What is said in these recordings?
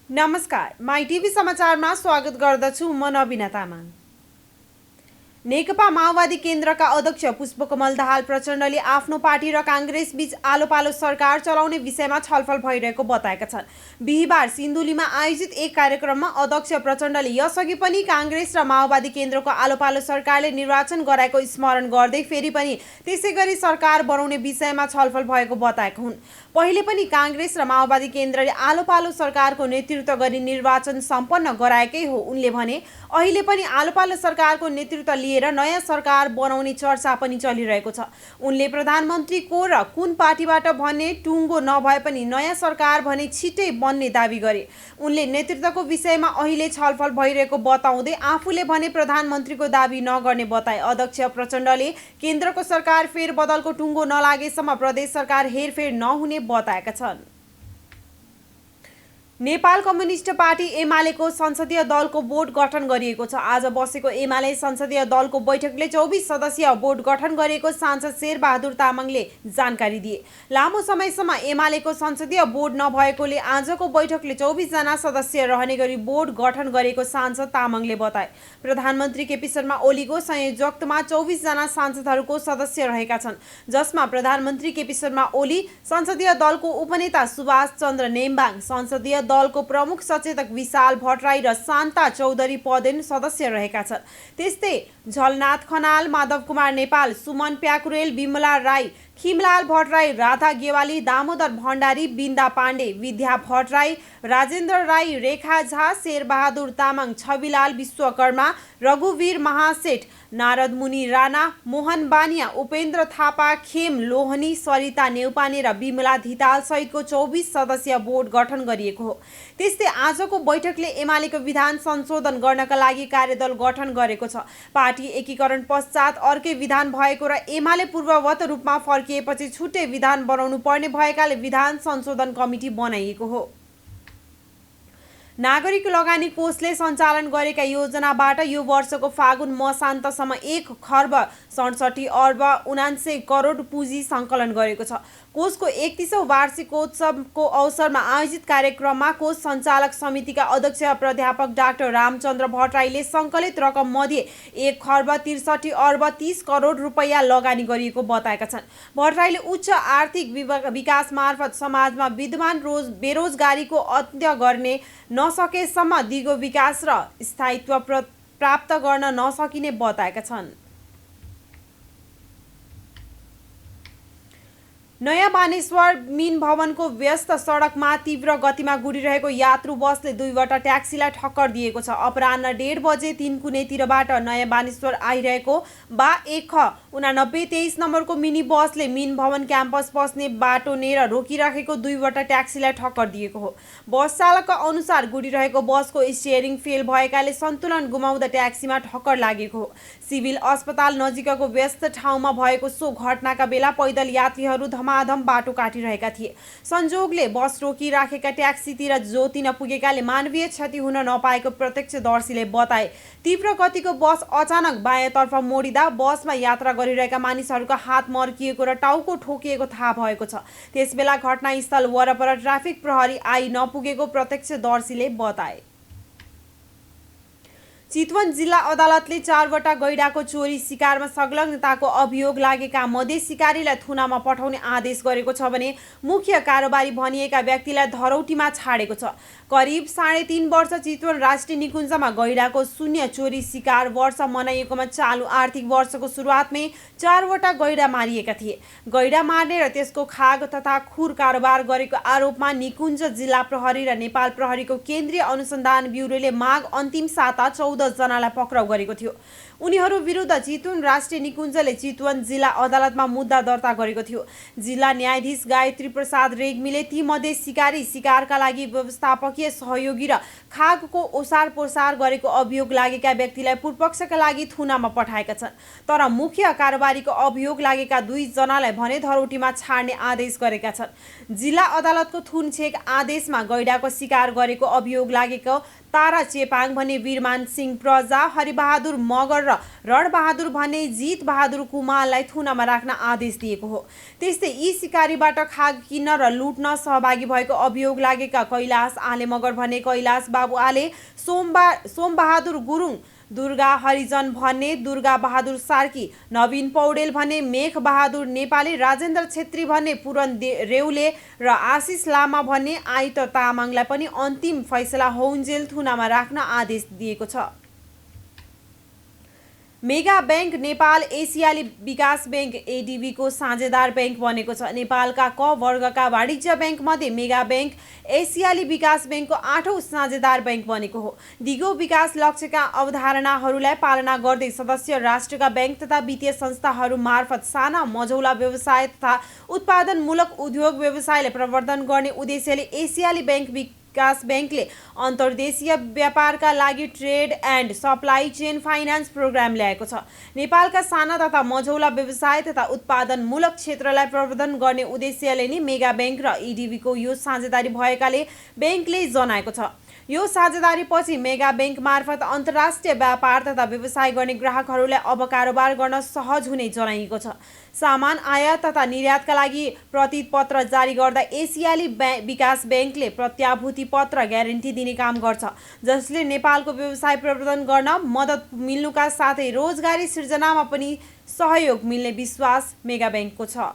नमस्कार, my TV समाचारमा स्वागत गर्दछु। म नबिना तामाङ। नेकपा माओवादी केन्द्रका अध्यक्ष पुष्पकमल दाहाल प्रचण्डले आफ्नो पार्टी र काङ्ग्रेस बीच आलो पालो सरकार चलाउने विषयमा छलफल भइरहेको बताएका छन्। बिहिबार सिन्धुलीमा आयोजित एक कार्यक्रममा अध्यक्ष प्रचण्डले यसअघि पनि काङ्ग्रेस र माओवादी केन्द्रको आलो पालो सरकारले निर्वाचन गराएको स्मरण गर्दै फेरि पनि त्यसैगरी सरकार बनाउने विषयमा छलफल भएको बताएका हुन्। पहिले पनि काङ्ग्रेस र माओवादी केन्द्रले आलो पालो सरकारको नेतृत्व गरी निर्वाचन सम्पन्न गराएकै हो उनले भने। अहिले पनि आलो पालो सरकारको नेतृत्व लिएर नयाँ सरकार बनाउने चर्चा पनि चलिरहेको छ। उनले प्रधानमन्त्री को र कुन पार्टीबाट भन्ने टुङ्गो नभए पनि नयाँ सरकार भने छिट्टै बन्ने दाबी गरे। उनले नेतृत्वको विषयमा अहिले छलफल भइरहेको बताउँदै आफूले भने प्रधानमन्त्रीको दाबी नगर्ने बताए। अध्यक्ष प्रचण्डले केन्द्रको सरकार फेरबदलको टुङ्गो नलागेसम्म प्रदेश सरकार हेरफेर नहुने बताएका छन्। नेपाल कम्युनिस्ट पार्टी एमालेको संसदीय दलको बोर्ड गठन गरिएको छ। आज बसेको एमाले संसदीय दलको बैठकले 24 सदस्यीय बोर्ड गठन गरेको सांसद शेरबहादुर तामाङले जानकारी दिए। लामो समयसम्म एमालेको संसदीय बोर्ड नभएकोले आजको बैठकले 24 जना सदस्य रहने गरी बोर्ड गठन गरेको सांसद तामाङले बताए। प्रधानमन्त्री केपी शर्मा ओलीको संयोजकत्वमा 24 जना सांसदहरूको सदस्य रहेका छन्, जसमा प्रधानमन्त्री केपी शर्मा ओली, संसदीय दलको उपनेता सुभाष चन्द्र नेम्बाङ, संसदीय दलको प्रमुख सचेतक विशाल भट्टराई र शान्ता चौधरी पदेन सदस्य रहेका छन्। त्यस्तै झलनाथ खनाल, माधव कुमार नेपाल, सुमन प्याकुरेल, विमला राई, खिमलाल भट्टराई, राधा गेवाली, दामोदर भण्डारी, बिन्दा पाण्डे, विद्या भट्टराई, राजेन्द्र राई, रेखा झा, शेरबहादुर तामाङ, छविलाल विश्वकर्मा, रघुवीर महासेठ, नारद मुनि राणा, मोहन बानिया, उपेन्द्र थापा, खेम लोहनी, सरिता नेउपाने र विमला धिताल सहितको 24 सदस्यीय बोर्ड गठन गरिएको हो। त्यस्तै आजको बैठकले एमालेको विधान संशोधन गर्नका लागि कार्यदल गठन गरेको छ। पार्टी एकीकरण पश्चात अर्कै विधान भएको र एमाले पूर्ववत रूपमा फर्किएपछि छुट्टै विधान बनाउनु पर्ने भएकाले विधान संशोधन कमिटी बनाइएको हो। नागरिक लगानी कोषले सञ्चालन गरेका योजनाबाट यो वर्षको फागुन मसान्तसम्म 1 खर्ब 67 अर्ब 79 करोड पुँजी सङ्कलन गरेको छ। कोषको 31औं वार्षिकोत्सवको अवसरमा आयोजित कार्यक्रममा कोष सञ्चालक समितिका अध्यक्ष प्राध्यापक डाक्टर रामचन्द्र भट्टराईले सङ्कलित रकम मध्ये 1 खर्ब 63 अर्ब 30 करोड रुपैयाँ लगानी गरिएको बताएका छन्। भट्टराईले उच्च आर्थिक विकास मार्फत समाजमा विद्यमान बेरोजगारीको अन्त्य गर्ने नसकेसम्म दिगो विकास र स्थायित्व प्राप्त गर्न नसकिने बताएका छन्। नयाँ बानेश्वर मिन भवनको व्यस्त सडकमा तीव्र गतिमा गुडिरहेको यात्रु बसले 2वटा ट्याक्सीलाई ठक्कर दिएको छ। अपराह्न 1:30 बजे 3 कुनेतिरबाट नयाँ बानेश्वर आइरहेको बा 1 89 23 नम्बरको मिनी बसले मिन भवन क्याम्पस पस्ने बाटोनेर रोकिराखेको 2वटा ट्याक्सीलाई ठक्कर दिएको हो। बस चालकका अनुसार गुडिरहेको बसको स्टियरिङ फेल भएकाले सन्तुलन गुमाउँदा ट्याक्सीमा ठक्कर लागेको हो। सिभिल अस्पताल नजिकको व्यस्त ठाउँमा भएको सो घटनाका बेला पैदल यात्रीहरू धमाधम बाटो काटिरहेका थिए। संजोगले बस रोकिराखेका ट्याक्सीतिर जोतिन पुगेकाले मानवीय क्षति हुन नपाएको प्रत्यक्षदर्शीले बताए। तीव्र गतिको बस अचानक बायाँतर्फ मोडिँदा बसमा यात्रा गरिरहेका मानिसहरूको हात मर्किएको र टाउको ठोकिएको थाहा भएको छ। त्यसबेला घटनास्थल वरपर ट्राफिक प्रहरी आई नपुगेको प्रत्यक्षदर्शीले बताए। चितवन जिल्ला अदालतले 4वटा गैडाको चोरी शिकारमा संलग्नताको अभियोग लागेका मधेसी शिकारीलाई थुनामा पठाउने आदेश गरेको छ भने मुख्य कारोबारी भनिएका व्यक्तिलाई धरौटीमा छाडेको छ। करिब 3.5 वर्ष चितवन राष्ट्रिय निकुञ्जमा गैडाको शून्य चोरी शिकार वर्ष मनाइएकोमा चालु आर्थिक वर्षको सुरुवातमै 4वटा गैडा मारिएका थिए। गैडा मार्ने र त्यसको खाग तथा खुर कारोबार गरेको आरोपमा निकुञ्ज जिल्ला प्रहरी र नेपाल प्रहरीको केन्द्रीय अनुसन्धान ब्युरोले माघ अन्तिम साता 14 जनालाई पक्राउ गरेको थियो। उनीहरू विरुद्ध चितवन राष्ट्रिय निकुञ्जले चितवन जिल्ला अदालतमा मुद्दा दर्ता गरेको थियो। जिल्ला न्यायाधीश गायत्री प्रसाद रेग्मीले ती मध्ये शिकारी शिकारका लागि व्यवस्थापकीय सहयोगी र खागको ओसार पोसार गरेको अभियोग लागेका व्यक्तिलाई पूर्वपक्षका लागि थुनामा पठाएका छन्। तर मुख्य कारोबारीको अभियोग लागेका 2 जनालाई भने धरौटीमा छाड्ने आदेश गरेका छन्। जिल्ला अदालतको थुनछेक आदेशमा गैडाको शिकार गरेको अभियोग लागेको तारा चेपाङ भने वीरमान सिंह प्रजा, हरिबहादुर मगर र रणबहादुर भन्ने जित बहादुर कुमारलाई थुनामा राख्न आदेश दिएको हो। त्यस्तै यी सिकारीबाट खाग किन्न र लुट्न सहभागी भएको अभियोग लागेका कैलाश आले मगर भन्ने कैलाश बाबु आले, सोमबहादुर गुरुङ, दुर्गा हरिजन भन्ने दुर्गा बहादुर सार्की, नवीन पौडेल भन्ने मेघ बहादुर नेपाली, राजेन्द्र छेत्री भन्ने पुरन रेउले र आशिष लामा भन्ने आइत तामाङलाई पनि अन्तिम फैसला होउन्जेल थुनामा राख्न आदेश दिएको छ। मेगा बैंक नेपाल एसियाली विकास बैंक एडिबी को साझेदार बैंक बनेको छ। नेपालका क वर्गका वाणिज्य बैंक मध्ये मेगा बैंक एसियाली विकास बैंकको 8औं साझेदार बैंक बनेको हो। दिगो विकास लक्ष्यका अवधारणाहरूलाई पालना गर्दै सदस्य राष्ट्रका बैंक तथा वित्तीय संस्थाहरू मार्फत साना मझौला व्यवसाय तथा उत्पादनमूलक उद्योग व्यवसायलाई प्रवर्धन गर्ने उद्देश्यले एसियाली बैंक विकास बैंकले अन्तर्देशीय व्यापारका लागि trade and supply chain finance program ल्याएको छ। नेपालका साना तथा मझौला व्यवसाय तथा उत्पादनमूलक क्षेत्रलाई प्रवर्धन गर्ने उद्देश्यले नै मेगा बैंक र इडिबीको यो साझेदारी भएकाले बैंकले जनाएको छ। यो साझेदारी पछि मेगा बैंक मार्फत अन्तर्राष्ट्रिय व्यापार तथा व्यवसाय गर्ने ग्राहकहरूलाई अब कारोबार गर्न सहज हुने जनाइएको छ। सामान आयात तथा निर्यातका लागि प्रतित पत्र जारी गर्दा एसियाली विकास बैंकले प्रत्याभूति पत्र ग्यारेन्टी दिने काम गर्छ, जसले नेपालको व्यवसाय प्रवर्धन गर्न मद्दत मिल्नुका साथै रोजगारी सृजनामा पनि सहयोग मिल्ने विश्वास मेगा बैंकको छ।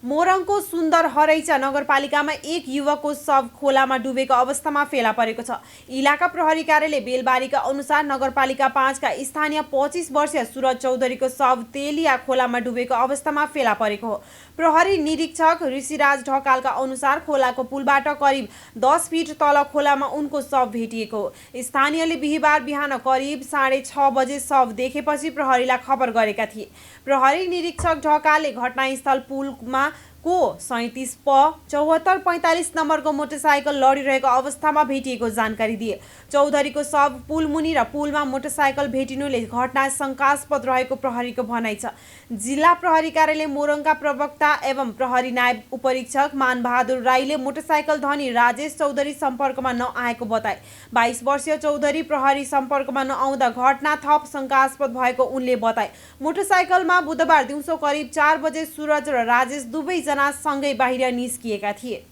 मोरङको सुन्दर हरैचा नगरपालिकामा एक युवकको शव खोलामा डुबेको अवस्थामा फेला परेको छ। इलाका प्रहरी कार्यालय बेलबारीका अनुसार नगरपालिका 5 का स्थानीय 25 वर्षीय सुरज चौधरीको शव तेलिया खोलामा डुबेको अवस्थामा फेला परेको हो। प्रहरी निरीक्षक ऋषिराज ढकालका अनुसार खोलाको पुलबाट करिब 10 फिट तल खोलामा उनको शव भेटिएको हो। स्थानीयले बिहीबार बिहान करिब 6:30 बजे शव देखेपछि प्रहरीलाई खबर गरेका थिए। प्रहरी निरीक्षक ढकालले घटनास्थल पुलमा को 37 प 7445 नम्बरको मोटरसाइकल लडिरहेको अवस्थामा भेटिएको जानकारी दिए। चौधरीको शव पुलमुनि र पुलमा मोटरसाइकल भेटिनुले घटना शंकास्पद रहेको प्रहरीको भनाइ छ। जिल्ला प्रहरी कार्यालय मोरङका प्रवक्ता एवं प्रहरी नायब उपरीक्षक मानबहादुर राईले मोटरसाइकल धनी राजेश चौधरी सम्पर्कमा नआएको बताए। 22 वर्षीय चौधरी प्रहरी सम्पर्कमा नआउँदा घटना थप शंकास्पद भएको उनले बताए। मोटरसाइकलमा बुधबार दिउँसो करिब 4 बजे सूरज र राजेश दुवै सँगै बाहिर निस्किएका थिए।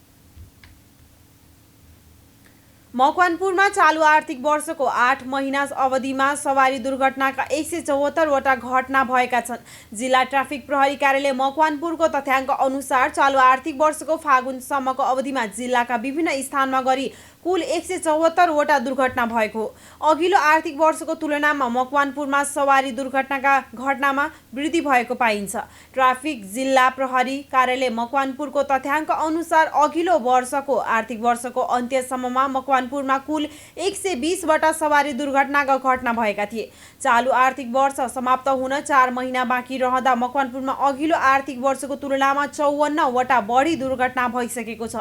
मकवानपुरमा चालु आर्थिक वर्षको 8 महिना अवधिमा सवारी दुर्घटनाका 174 वटा घटना भएका छन्। जिल्ला ट्राफिक प्रहरी कार्यालय मकवानपुरको तथ्याङ्क अनुसार चालु आर्थिक वर्षको फागुनसम्मको अवधिमा जिल्लाका विभिन्न स्थानमा गरी कुल 174 वटा दुर्घटना भएको हो। अघिल्लो आर्थिक वर्षको तुलनामा मकवानपुरमा सवारी दुर्घटनाका घटनामा वृद्धि भएको पाइन्छ। ट्राफिक जिल्ला प्रहरी कार्यालय मकवानपुरको तथ्याङ्क अनुसार अघिल्लो वर्षको आर्थिक वर्षको अन्त्यसम्ममा मकवानपुरमा कुल 120 वटा सवारी दुर्घटनाका घटना भएका थिए। चालु आर्थिक वर्ष समाप्त हुन 4 महिना बाँकी रहँदा मकवानपुरमा अघिल्लो आर्थिक वर्षको तुलनामा 54 वटा बढी दुर्घटना भइसकेको छ।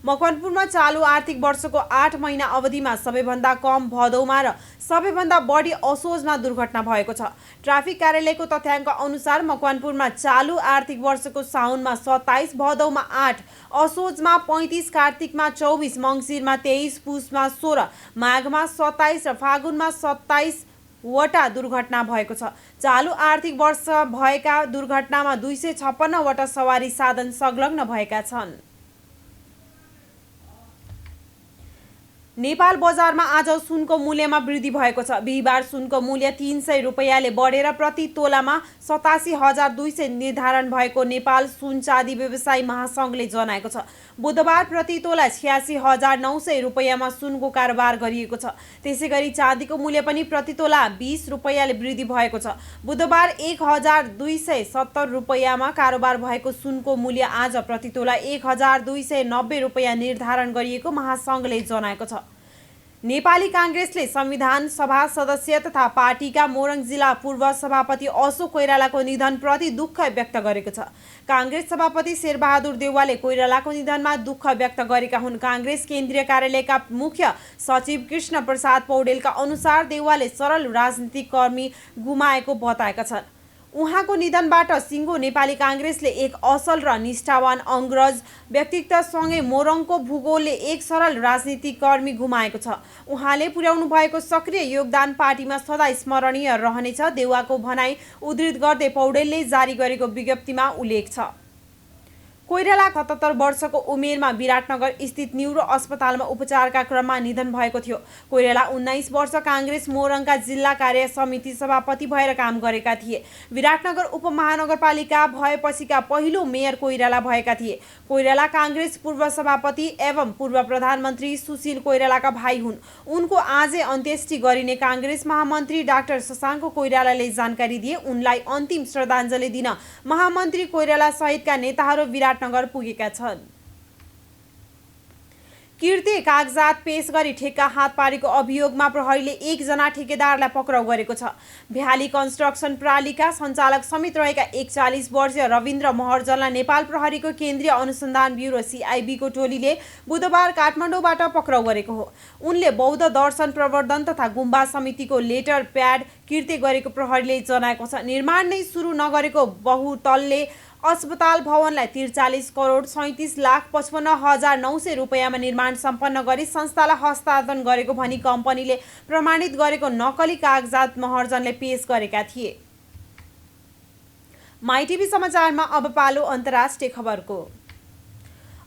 मकवानपुरमा चालु आर्थिक वर्षको 8 महिना अवधिमा सबैभन्दा कम भदौमा र सबैभन्दा बढी असोजमा दुर्घटना भएको छ। ट्राफिक कार्यालयको तथ्याङ्क अनुसार मकवानपुरमा चालु आर्थिक वर्षको साउनमा 27, भदौमा 8, असोजमा 35, कार्तिकमा 24, मङ्सिरमा 23, पुसमा 16, माघमा 27 र फागुनमा 27 वटा दुर्घटना भएको छ। चालु आर्थिक वर्ष भएका दुर्घटनामा 256 वटा सवारी साधन संलग्न भएका छन्। नेपाल बजारमा आज सुनको मूल्यमा वृद्धि भएको छ। बिहीबार सुनको मूल्य 300 रुपैयाँले बढेर प्रति तोलामा 87,200 निर्धारण भएको नेपाल सुन चाँदी व्यवसायी महासंघले जनाएको छ। बुधबार प्रति तोला 86,900 रुपैयाँमा सुनको कारोबार गरिएको छ। त्यसैगरी चाँदीको मूल्य पनि प्रति तोला 20 रुपैयाँले वृद्धि भएको छ। बुधबार 1,270 रुपैयाँमा कारोबार भएको सुनको मूल्य आज प्रति तोला 1,290 रुपैयाँ निर्धारण गरिएको महासंघले जनाएको छ। नेपाली कांग्रेसले संविधान सभा सदस्य तथा पार्टीका मोरङ जिल्ला पूर्व सभापति अशोक कोइरालाको निधनप्रति दुःख व्यक्त गरेको छ। कांग्रेस सभापति शेरबहादुर देउवाले कोइरालाको निधनमा दुःख व्यक्त गरेका हुन्। कांग्रेस केन्द्रीय कार्यालयका मुख्य सचिव कृष्ण प्रसाद पौडेलका अनुसार देउवाले सरल राजनीतिक कर्मी गुमाएको बताएका छन्। उहाँको निधनबाट सिङ्गो नेपाली काङ्ग्रेसले एक असल र निष्ठावान अङ्ग्रज व्यक्तित्वसँगै मोरङको भूगोलले एक सरल राजनीतिक कर्मी गुमाएको छ। उहाँले पुर्याउनु भएको सक्रिय योगदान पार्टीमा सदा स्मरणीय रहनेछ। देउवाको भनाई उद्धृत गर्दै पौडेलले जारी गरेको विज्ञप्तिमा उल्लेख छ। कोइराला 77 वर्षको उमेरमा विराटनगर स्थित न्युरो अस्पतालमा उपचारका क्रममा निधन भएको थियो। कोइराला 19 वर्ष काङ्ग्रेस मोरङका जिल्ला कार्य समिति सभापति भएर काम गरेका थिए। विराटनगर उपमहानगरपालिका भएपछिका पहिलो मेयर कोइराला भएका थिए। कोइराला काङ्ग्रेस पूर्व सभापति एवं पूर्व प्रधानमन्त्री सुशील कोइरालाका भाइ हुन्। उनको आजै अन्त्येष्टि गरिने काङ्ग्रेस महामन्त्री डाक्टर शशाङ्क कोइरालाले जानकारी दिए। उनलाई अन्तिम श्रद्धाञ्जली दिन महामन्त्री कोइराला सहितका नेताहरू विराटनगर पुगेका छन्। किर्ते कागजात पेश गरी ठेक्का हात पारेको अभियोगमा प्रहरीले एकजना ठेकेदारलाई पक्राउ गरेको छ। भ्याली कन्स्ट्रक्सन प्रणालीका सञ्चालक समेत रहेका 41 वर्षीय रविन्द्र महर्जनलाई नेपाल प्रहरीको केन्द्रीय अनुसन्धान ब्युरो CIB को टोलीले बुधबार काठमाडौँबाट पक्राउ गरेको हो। उनले बौद्ध दर्शन प्रवर्धन तथा गुम्बा समितिको लेटर प्याड किर्ते गरेको प्रहरीले जनाएको छ। निर्माण नै सुरु नगरेको बहुतल्ले अस्पताल भवनलाई 43 करोड 37,55,900 रुपैयाँमा निर्माण सम्पन्न गरी संस्थालाई हस्तान्तरण गरेको भनी कम्पनीले प्रमाणित गरेको नक्कली कागजात महर्जनले पेश गरेका थिए। माइटिभी समाचारमा अब पालो अन्तर्राष्ट्रिय खबरको।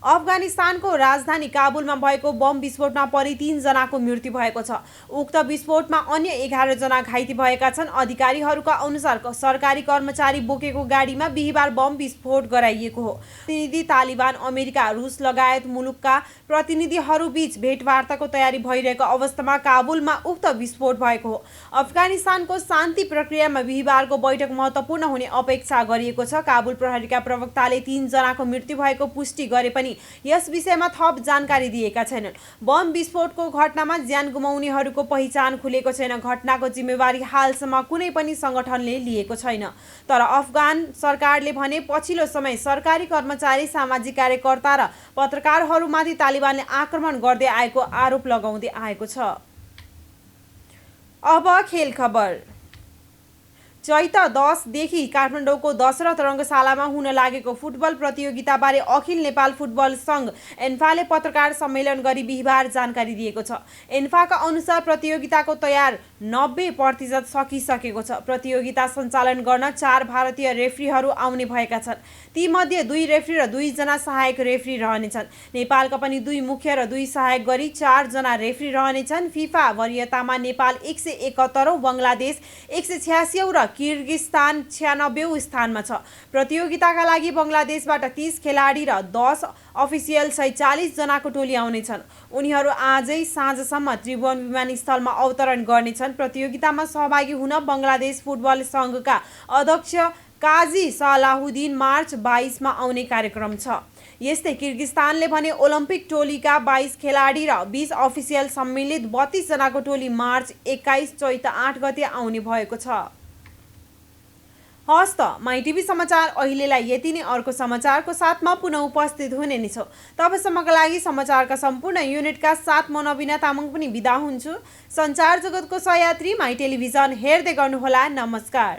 अफगानिस्तानको राजधानी काबुलमा भएको बम विस्फोटमा परि 3 जनाको मृत्यु भएको छ। उक्त विस्फोटमा अन्य 11 जना घाइते भएका छन्। अधिकारीहरूका अनुसार सरकारी कर्मचारी बोकेको गाडीमा बिहीबार बम विस्फोट गराइएको हो। प्रतिनिधि तालिबान, अमेरिका, रुस लगायत मुलुकका प्रतिनिधिहरूबीच भेटवार्ताको तयारी भइरहेको अवस्थामा काबुलमा उक्त विस्फोट भएको हो। अफगानिस्तानको शान्ति प्रक्रियामा बिहीबारको बैठक महत्त्वपूर्ण हुने अपेक्षा गरिएको छ। काबुल प्रहरीका प्रवक्ताले 3 जनाको मृत्यु भएको पुष्टि गरे पनि यस विषयमा थप जानकारी दिएका छैनन्। बम विस्फोटको घटनामा ज्यान गुमाउनेहरूको पहिचान खुलेको छैन। घटनाको जिम्मेवारी हालसम्म कुनै पनि सङ्गठनले लिएको छैन। तर अफगान सरकारले भने पछिल्लो समय सरकारी कर्मचारी, सामाजिक कार्यकर्ता र पत्रकारहरूमाथि तालिबानले आक्रमण गर्दै आएको आरोप लगाउँदै आएको छ। अब खेल खबर। चैत 10 देखि काठमाडौँको दशरथ रङ्गशालामा हुन लागेको फुटबल प्रतियोगिताबारे अखिल नेपाल फुटबल सङ्घ एन्फाले पत्रकार सम्मेलन गरी बिहीबार जानकारी दिएको छ। एन्फाका अनुसार प्रतियोगिताको तयार 90% सकिसकेको छ। प्रतियोगिता सञ्चालन गर्न 4 भारतीय रेफ्रीहरू आउने भएका छन्। तीमध्ये 2 रेफ्री र 2 जना सहायक रेफ्री रहनेछन्। नेपालका पनि 2 मुख्य र 2 सहायक गरी 4 जना रेफ्री रहनेछन्। फिफा वरियतामा नेपाल 171 औं, बङ्गलादेश 186 औं र किर्गिस्तान 96औं स्थानमा छ। प्रतियोगिताका लागि बङ्गलादेशबाट 30 खेलाडी र 10 अफिसियल सहित 40 जनाको टोली आउनेछन्। उनीहरू आजै साँझसम्म त्रिभुवन विमानस्थलमा अवतरण गर्नेछन्। प्रतियोगितामा सहभागी हुन बङ्गलादेश फुटबल सङ्घका अध्यक्ष काजी सलाहुद्दिन मार्च 22 मा आउने कार्यक्रम छ। यस्तै किर्गिस्तानले भने ओलम्पिक टोलीका 22 खेलाडी र 20 अफिसियल सम्मिलित 32 जनाको टोली मार्च 21 चैत 8 गते आउने भएको छ। हस्त माइटिभी समाचार अहिलेलाई यति नै। अर्को समाचारको साथमा पुनः उपस्थित हुने नै छौँ। तबसम्मका लागि समाचारका सम्पूर्ण युनिटका साथ म नबिना तामाङ पनि बिदा हुन्छु। सञ्चार जगतको सहयात्री माइ टेलिभिजन हेर्दै गर्नुहोला। नमस्कार।